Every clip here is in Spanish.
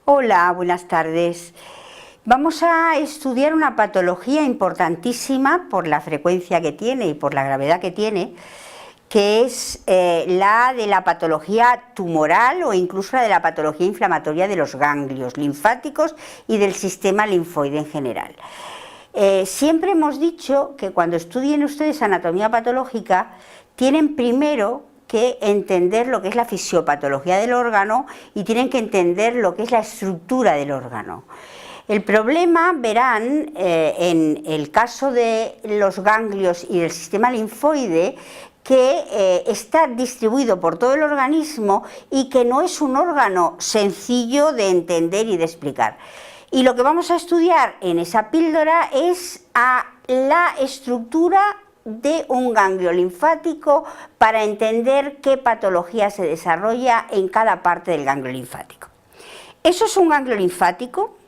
Hola, buenas tardes. Vamos a estudiar una patología importantísima por la frecuencia que tiene y por la gravedad que tiene, que es la de la patología tumoral o incluso la de la patología inflamatoria de los ganglios linfáticos y del sistema linfoide en general. Siempre hemos dicho que cuando estudien ustedes anatomía patológica tienen primero que entender lo que es la fisiopatología del órgano y tienen que entender lo que es la estructura del órgano. El problema, verán, en el caso de los ganglios y del sistema linfoide, que está distribuido por todo el organismo y que no es un órgano sencillo de entender y de explicar. Y lo que vamos a estudiar en esa píldora es la estructura de un ganglio linfático para entender qué patología se desarrolla en cada parte del ganglio linfático. Eso es un ganglio linfático,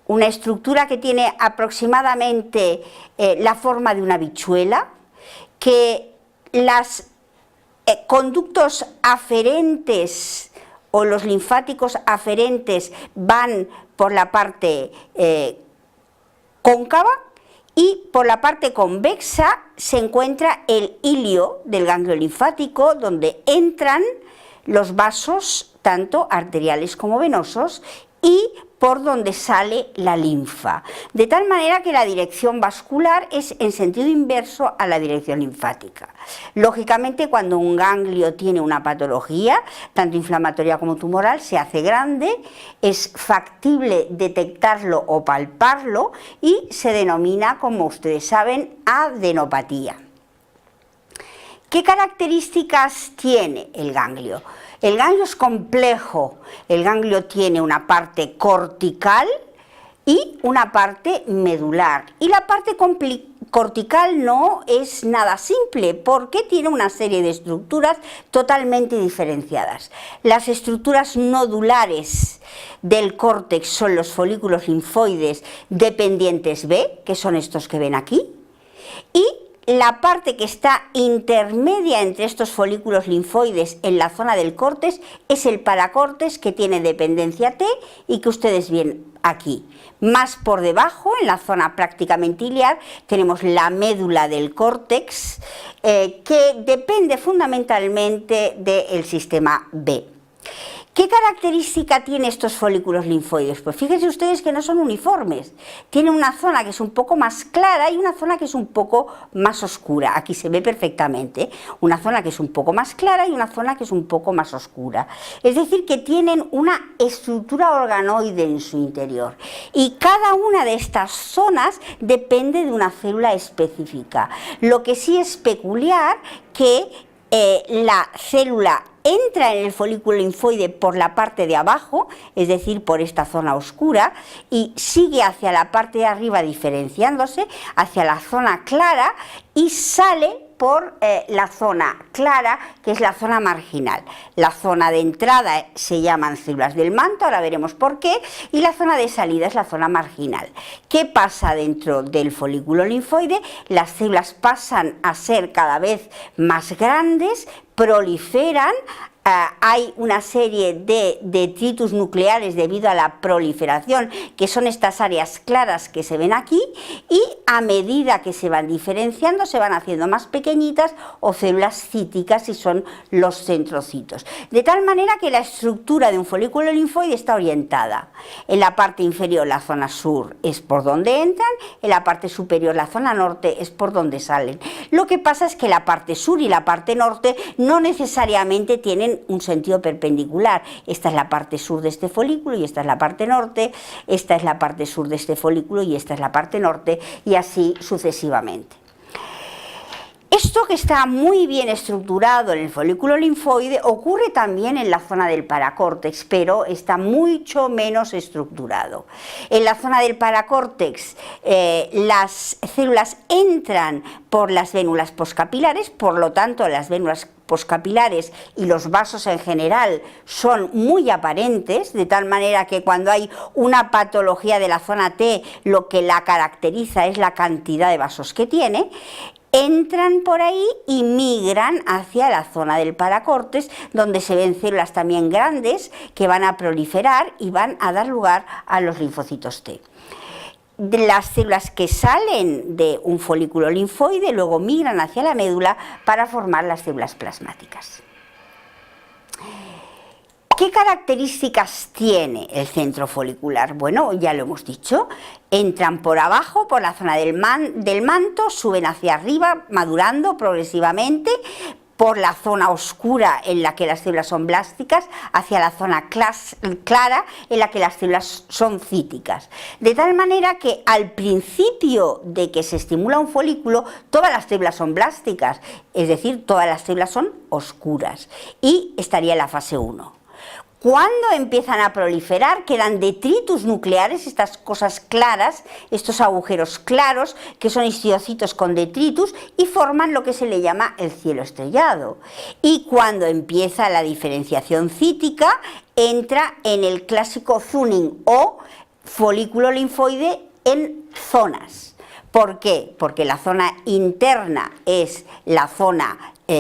una estructura que tiene aproximadamente la forma de una habichuela, que los conductos aferentes o los linfáticos aferentes van por la parte cóncava, y por la parte convexa se encuentra el hilio del ganglio linfático, donde entran los vasos tanto arteriales como venosos y por donde sale la linfa, de tal manera que la dirección vascular es en sentido inverso a la dirección linfática. Lógicamente, cuando un ganglio tiene una patología, tanto inflamatoria como tumoral, se hace grande, es factible detectarlo o palparlo y se denomina, como ustedes saben, adenopatía. ¿Qué características tiene el ganglio? El ganglio es complejo, el ganglio tiene una parte cortical y una parte medular. Y la parte cortical no es nada simple porque tiene una serie de estructuras totalmente diferenciadas. Las estructuras nodulares del córtex son los folículos linfoides dependientes B, que son estos que ven aquí, y la parte que está intermedia entre estos folículos linfoides en la zona del córtex es el paracórtex, que tiene dependencia T y que ustedes ven aquí. Más por debajo, en la zona prácticamente iliar, tenemos la médula del córtex, que depende fundamentalmente del sistema B. ¿Qué característica tiene estos folículos linfoides? Pues fíjense ustedes que no son uniformes. Tienen una zona que es un poco más clara y una zona que es un poco más oscura. Aquí se ve perfectamente. Una zona que es un poco más clara y una zona que es un poco más oscura. Es decir, que tienen una estructura organoide en su interior. Y cada una de estas zonas depende de una célula específica. Lo que sí es peculiar que la célula entra en el folículo linfoide por la parte de abajo, es decir, por esta zona oscura, y sigue hacia la parte de arriba diferenciándose, hacia la zona clara, y sale por la zona clara, que es la zona marginal. La zona de entrada se llaman células del manto, ahora veremos por qué, y la zona de salida es la zona marginal. ¿Qué pasa dentro del folículo linfoide? Las células pasan a ser cada vez más grandes, proliferan, hay una serie de detritus nucleares debido a la proliferación, que son estas áreas claras que se ven aquí, y a medida que se van diferenciando se van haciendo más pequeñitas o células cíticas, y son los centrocitos. De tal manera que la estructura de un folículo linfoide está orientada. En la parte inferior, la zona sur, es por donde entran, en la parte superior, la zona norte, es por donde salen. Lo que pasa es que la parte sur y la parte norte no necesariamente tienen un sentido perpendicular. Esta es la parte sur de este folículo y esta es la parte norte, esta es la parte sur de este folículo y esta es la parte norte, y así sucesivamente. Esto, que está muy bien estructurado en el folículo linfoide, ocurre también en la zona del paracórtex, pero está mucho menos estructurado. En la zona del paracórtex las células entran por las vénulas postcapilares, por lo tanto las vénulas postcapilares y los vasos en general son muy aparentes, de tal manera que cuando hay una patología de la zona T, lo que la caracteriza es la cantidad de vasos que tiene. entran por ahí y migran hacia la zona del paracortes, donde se ven células también grandes que van a proliferar y van a dar lugar a los linfocitos T. De las células que salen de un folículo linfoide luego migran hacia la médula para formar las células plasmáticas. ¿Qué características tiene el centro folicular? Bueno, ya lo hemos dicho, entran por abajo, por la zona del manto, suben hacia arriba, madurando progresivamente, por la zona oscura en la que las células son blásticas, hacia la zona clara en la que las células son cíticas. De tal manera que al principio de que se estimula un folículo, todas las células son blásticas, es decir, todas las células son oscuras, y estaría en la fase 1. Cuando empiezan a proliferar, quedan detritus nucleares, estas cosas claras, estos agujeros claros, que son histidocitos con detritus, y forman lo que se le llama el cielo estrellado. Y cuando empieza la diferenciación cítica, entra en el clásico zoning o folículo linfoide en zonas. ¿Por qué? Porque la zona interna es la zona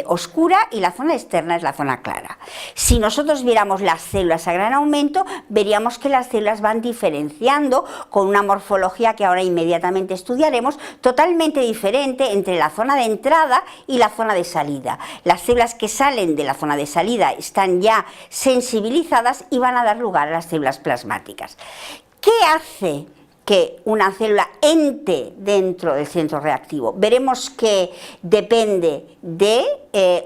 oscura y la zona externa es la zona clara. Si nosotros viéramos las células a gran aumento, veríamos que las células van diferenciando con una morfología que ahora inmediatamente estudiaremos, totalmente diferente entre la zona de entrada y la zona de salida. Las células que salen de la zona de salida están ya sensibilizadas y van a dar lugar a las células plasmáticas. ¿Qué hace que una célula entre dentro del centro reactivo? Veremos que depende de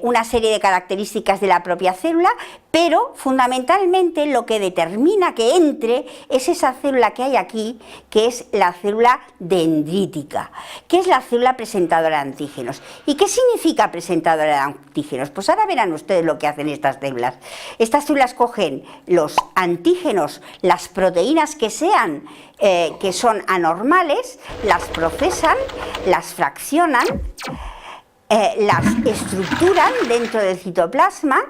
una serie de características de la propia célula, pero fundamentalmente lo que determina que entre es esa célula que hay aquí, que es la célula dendrítica, que es la célula presentadora de antígenos. ¿Y qué significa presentadora de antígenos? Pues ahora verán ustedes lo que hacen estas células. Estas células cogen los antígenos, las proteínas que sean, que son anormales, las procesan, las fraccionan, las estructuran dentro del citoplasma,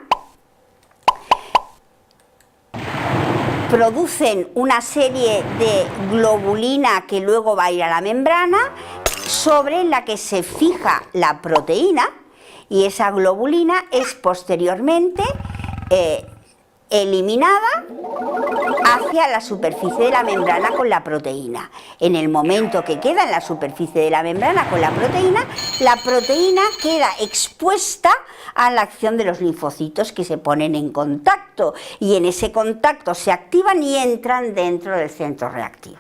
producen una serie de globulina que luego va a ir a la membrana, sobre la que se fija la proteína, y esa globulina es posteriormente eliminada hacia la superficie de la membrana con la proteína. En el momento que queda en la superficie de la membrana con la proteína queda expuesta a la acción de los linfocitos, que se ponen en contacto, y en ese contacto se activan y entran dentro del centro reactivo.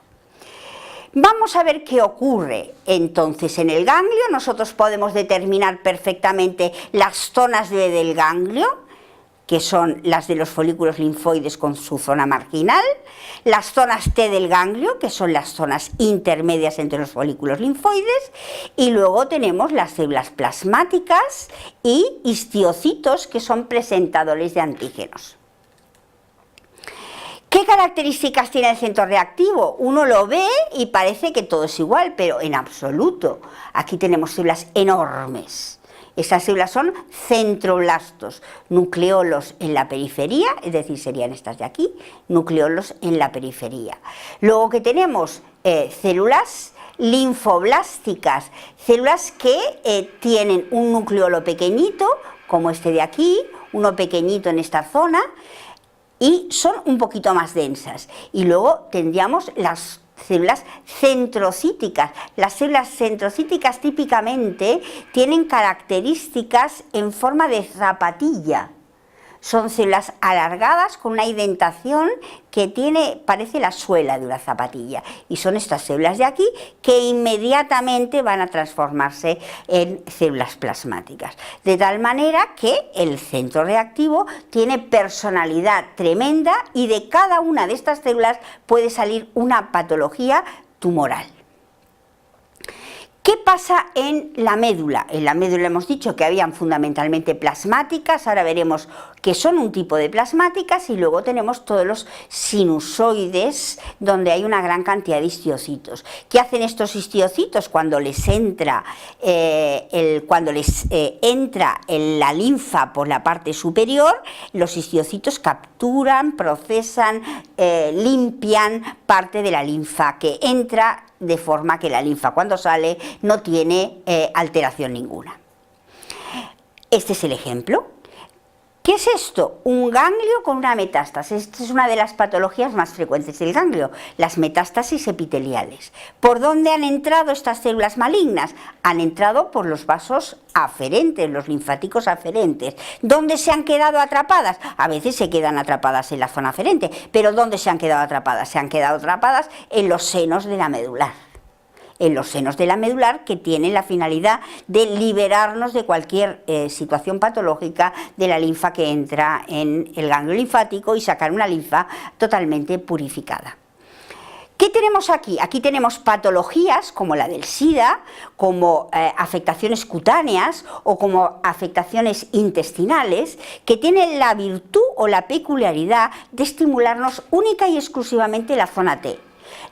Vamos a ver qué ocurre entonces en el ganglio. Nosotros podemos determinar perfectamente las zonas del ganglio, que son las de los folículos linfoides con su zona marginal, las zonas T del ganglio, que son las zonas intermedias entre los folículos linfoides, y luego tenemos las células plasmáticas y histiocitos, que son presentadores de antígenos. ¿Qué características tiene el centro reactivo? Uno lo ve y parece que todo es igual, pero en absoluto. Aquí tenemos células enormes. Esas células son centroblastos, nucleolos en la periferia, es decir, serían estas de aquí, nucleolos en la periferia. Luego que tenemos células linfoblásticas, células que tienen un nucleolo pequeñito, como este de aquí, uno pequeñito en esta zona, y son un poquito más densas. Y luego tendríamos las células centrocíticas. Las células centrocíticas típicamente tienen características en forma de zapatilla. Son células alargadas con una indentación que parece la suela de una zapatilla, y son estas células de aquí que inmediatamente van a transformarse en células plasmáticas. De tal manera que el centro reactivo tiene personalidad tremenda, y de cada una de estas células puede salir una patología tumoral. ¿Qué pasa en la médula? En la médula hemos dicho que habían fundamentalmente plasmáticas, ahora veremos que son un tipo de plasmáticas, y luego tenemos todos los sinusoides, donde hay una gran cantidad de histiocitos. ¿Qué hacen estos histiocitos cuando les entra la linfa por la parte superior? Los histiocitos capturan, procesan, limpian parte de la linfa que entra de forma que la linfa cuando sale no tiene alteración ninguna. Este es el ejemplo. ¿Qué es esto? Un ganglio con una metástasis. Esta es una de las patologías más frecuentes del ganglio, las metástasis epiteliales. ¿Por dónde han entrado estas células malignas? Han entrado por los vasos aferentes, los linfáticos aferentes. ¿Dónde se han quedado atrapadas? A veces se quedan atrapadas en la zona aferente, pero ¿dónde se han quedado atrapadas? Se han quedado atrapadas en los senos de la medular. En los senos de la medular, que tienen la finalidad de liberarnos de cualquier situación patológica de la linfa que entra en el ganglio linfático y sacar una linfa totalmente purificada. ¿Qué tenemos aquí? Aquí tenemos patologías como la del SIDA, como afectaciones cutáneas o como afectaciones intestinales, que tienen la virtud o la peculiaridad de estimularnos única y exclusivamente la zona T.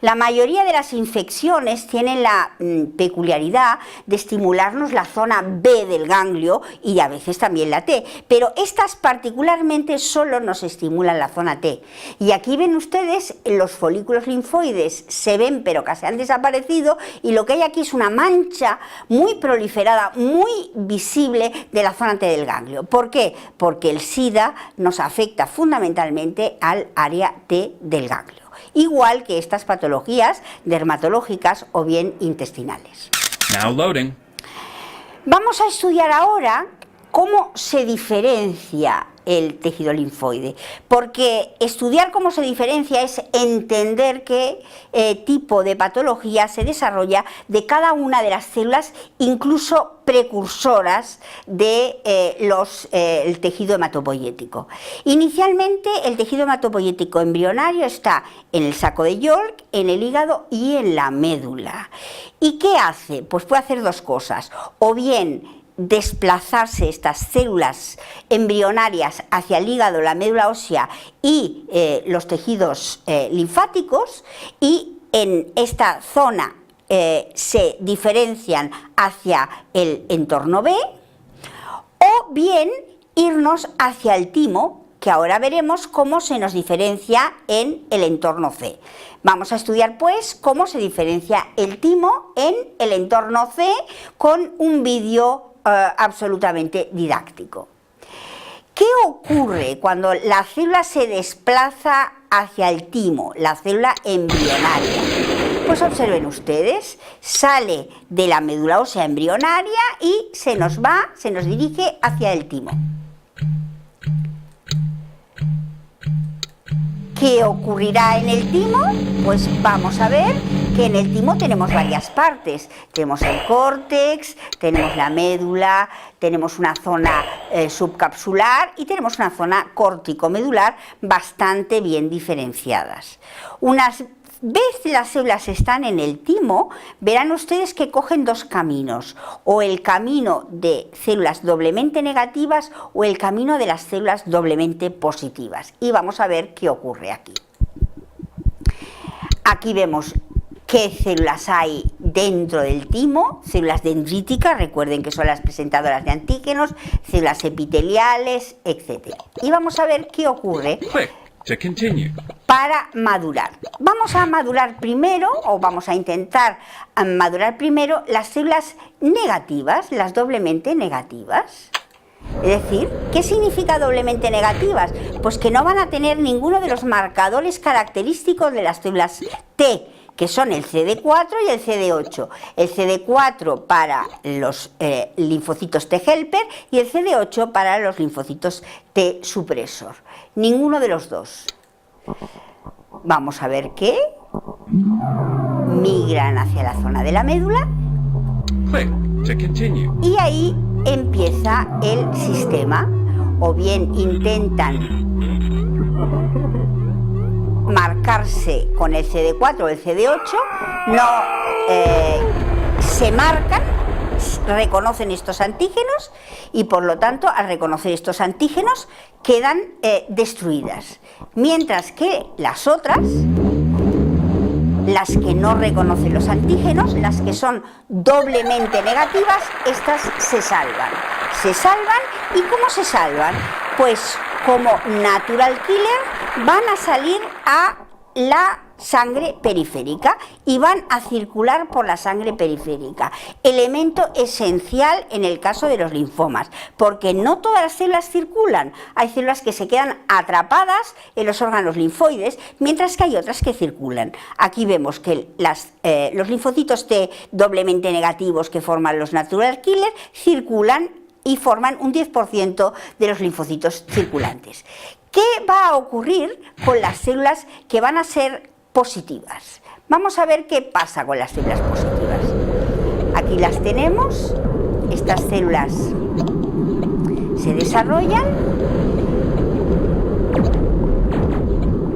La mayoría de las infecciones tienen la peculiaridad de estimularnos la zona B del ganglio y a veces también la T, pero estas particularmente solo nos estimulan la zona T. Y aquí ven ustedes los folículos linfoides, se ven pero casi han desaparecido, y lo que hay aquí es una mancha muy proliferada, muy visible de la zona T del ganglio. ¿Por qué? Porque el SIDA nos afecta fundamentalmente al área T del ganglio, igual que estas patologías dermatológicas o bien intestinales. Now loading. Vamos a estudiar ahora cómo se diferencia el tejido linfoide, porque estudiar cómo se diferencia es entender qué tipo de patología se desarrolla de cada una de las células, incluso precursoras de el tejido hematopoyético. Inicialmente el tejido hematopoyético embrionario está en el saco de York, en el hígado y en la médula. ¿Y qué hace? Pues puede hacer dos cosas, o bien desplazarse estas células embrionarias hacia el hígado, la médula ósea y los tejidos linfáticos, y en esta zona se diferencian hacia el entorno B, o bien irnos hacia el timo, que ahora veremos cómo se nos diferencia en el entorno C. Vamos a estudiar pues cómo se diferencia el timo en el entorno C con un vídeo absolutamente didáctico. ¿Qué ocurre cuando la célula se desplaza hacia el timo, la célula embrionaria? Pues observen ustedes, sale de la médula ósea embrionaria y se nos dirige hacia el timo. ¿Qué ocurrirá en el timo? Pues vamos a ver que en el timo tenemos varias partes. Tenemos el córtex, tenemos la médula, tenemos una zona subcapsular y tenemos una zona córtico-medular bastante bien diferenciadas. Unas veces las células están en el timo, verán ustedes que cogen dos caminos, o el camino de células doblemente negativas o el camino de las células doblemente positivas. Y vamos a ver qué ocurre aquí. Aquí vemos qué células hay dentro del timo, células dendríticas, recuerden que son las presentadoras de antígenos, células epiteliales, etc. Y vamos a ver qué ocurre para madurar. Vamos a madurar primero, o vamos a intentar madurar primero las células negativas, las doblemente negativas. Es decir, ¿qué significa doblemente negativas? Pues que no van a tener ninguno de los marcadores característicos de las células T, que son el CD4 y el CD8. El CD4 para los linfocitos T helper y el CD8 para los linfocitos T supresor. Ninguno de los dos. Vamos a ver que migran hacia la zona de la médula y ahí empieza el sistema, o bien intentan marcarse con el CD4 o el CD8, se marcan, reconocen estos antígenos y por lo tanto al reconocer estos antígenos quedan destruidas, mientras que las otras, las que no reconocen los antígenos, las que son doblemente negativas, estas se salvan. Se salvan, ¿y cómo se salvan? Pues como natural killer van a salir a la sangre periférica y van a circular por la sangre periférica. Elemento esencial en el caso de los linfomas, porque no todas las células circulan. Hay células que se quedan atrapadas en los órganos linfoides, mientras que hay otras que circulan. Aquí vemos que los linfocitos T doblemente negativos que forman los natural killer circulan y forman un 10% de los linfocitos circulantes. ¿Qué va a ocurrir con las células que van a ser positivas? Vamos a ver qué pasa con las células positivas. Aquí las tenemos, estas células se desarrollan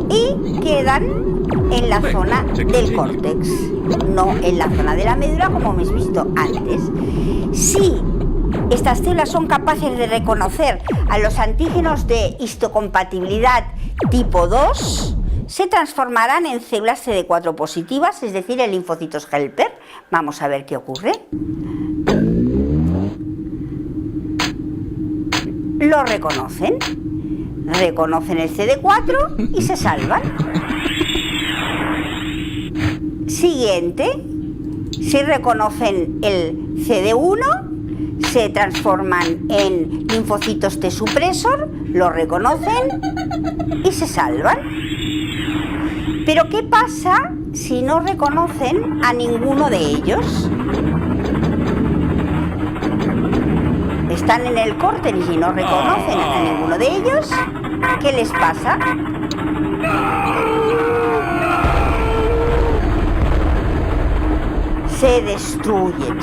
y quedan en la zona del córtex, no en la zona de la médula como hemos visto antes. Si estas células son capaces de reconocer a los antígenos de histocompatibilidad tipo 2, se transformarán en células CD4 positivas, es decir, en linfocitos helper. Vamos a ver qué ocurre. Lo reconocen el CD4 y se salvan. Siguiente, si reconocen el CD1, se transforman en linfocitos T supresor, lo reconocen y se salvan. Pero ¿qué pasa si no reconocen a ninguno de ellos? Están en el córtex y no reconocen a ninguno de ellos. ¿Qué les pasa? Se destruyen.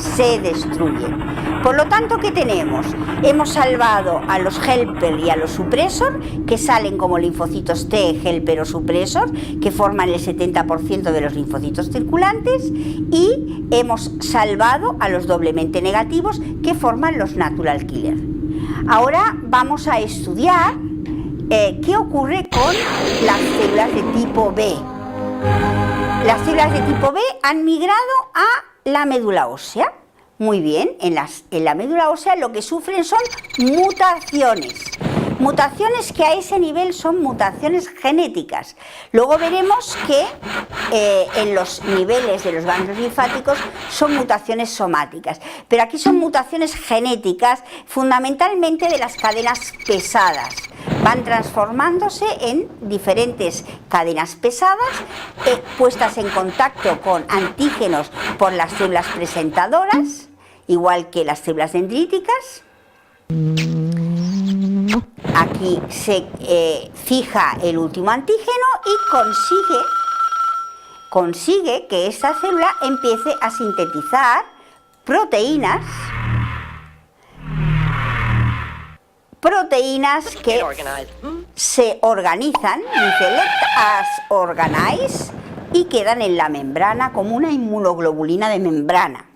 Por lo tanto, ¿qué tenemos? Hemos salvado a los helper y a los supresor, que salen como linfocitos T, helper o supresor, que forman el 70% de los linfocitos circulantes, y hemos salvado a los doblemente negativos, que forman los natural killer. Ahora vamos a estudiar qué ocurre con las células de tipo B. Las células de tipo B han migrado a la médula ósea. Muy bien, en la médula ósea lo que sufren son mutaciones. Mutaciones que a ese nivel son mutaciones genéticas. Luego veremos que en los niveles de los ganglios linfáticos son mutaciones somáticas. Pero aquí son mutaciones genéticas, fundamentalmente de las cadenas pesadas. Van transformándose en diferentes cadenas pesadas, puestas en contacto con antígenos por las células presentadoras, igual que las células dendríticas. Aquí se fija el último antígeno y consigue que esta célula empiece a sintetizar proteínas que se organizan, dice let us organize, y quedan en la membrana como una inmunoglobulina de membrana.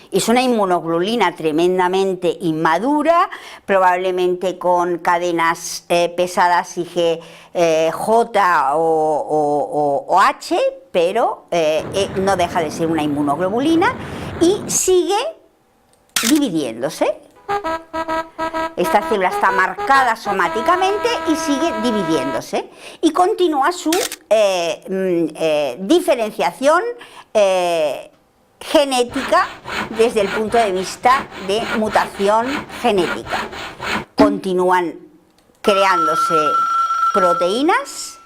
Es una inmunoglobulina tremendamente inmadura, probablemente con cadenas pesadas IgG, J o H, pero no deja de ser una inmunoglobulina y sigue dividiéndose. Esta célula está marcada somáticamente y sigue dividiéndose y continúa su diferenciación genética desde el punto de vista de mutación genética. Continúan creándose proteínas,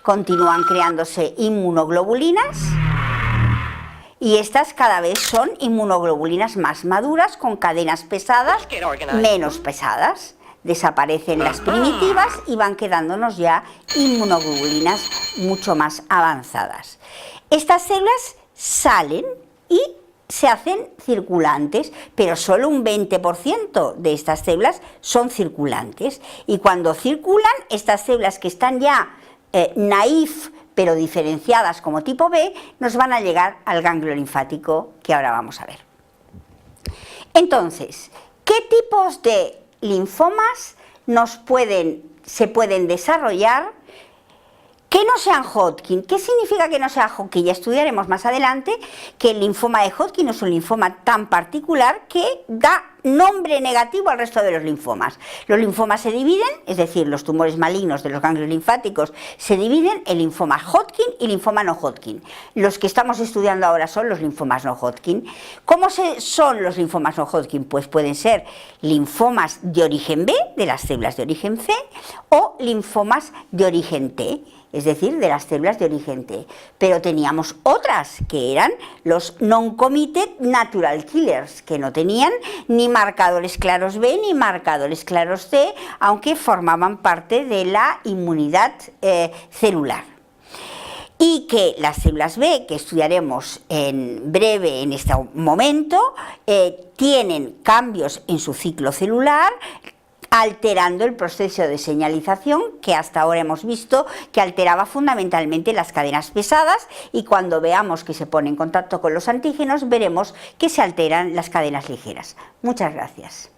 continúan creándose inmunoglobulinas y estas cada vez son inmunoglobulinas más maduras con cadenas pesadas, menos pesadas. Desaparecen las primitivas y van quedándonos ya inmunoglobulinas mucho más avanzadas. Estas células salen y se hacen circulantes, pero solo un 20% de estas células son circulantes. Y cuando circulan, estas células que están ya naif, pero diferenciadas como tipo B, nos van a llegar al ganglio linfático que ahora vamos a ver. Entonces, ¿qué tipos de linfomas se pueden desarrollar que no sean Hodgkin? ¿Qué significa que no sea Hodgkin? Ya estudiaremos más adelante que el linfoma de Hodgkin es un linfoma tan particular que da nombre negativo al resto de los linfomas. Los linfomas se dividen, es decir, los tumores malignos de los ganglios linfáticos se dividen en linfoma Hodgkin y linfoma no Hodgkin. Los que estamos estudiando ahora son los linfomas no Hodgkin. ¿Cómo son los linfomas no Hodgkin? Pues pueden ser linfomas de origen B, de las células de origen C, o linfomas de origen T, es decir, de las células de origen T. Pero teníamos otras, que eran los non-committed natural killers, que no tenían ni marcadores claros B ni marcadores claros C, aunque formaban parte de la inmunidad celular. Y que las células B, que estudiaremos en breve en este momento, tienen cambios en su ciclo celular, alterando el proceso de señalización que hasta ahora hemos visto que alteraba fundamentalmente las cadenas pesadas, y cuando veamos que se pone en contacto con los antígenos veremos que se alteran las cadenas ligeras. Muchas gracias.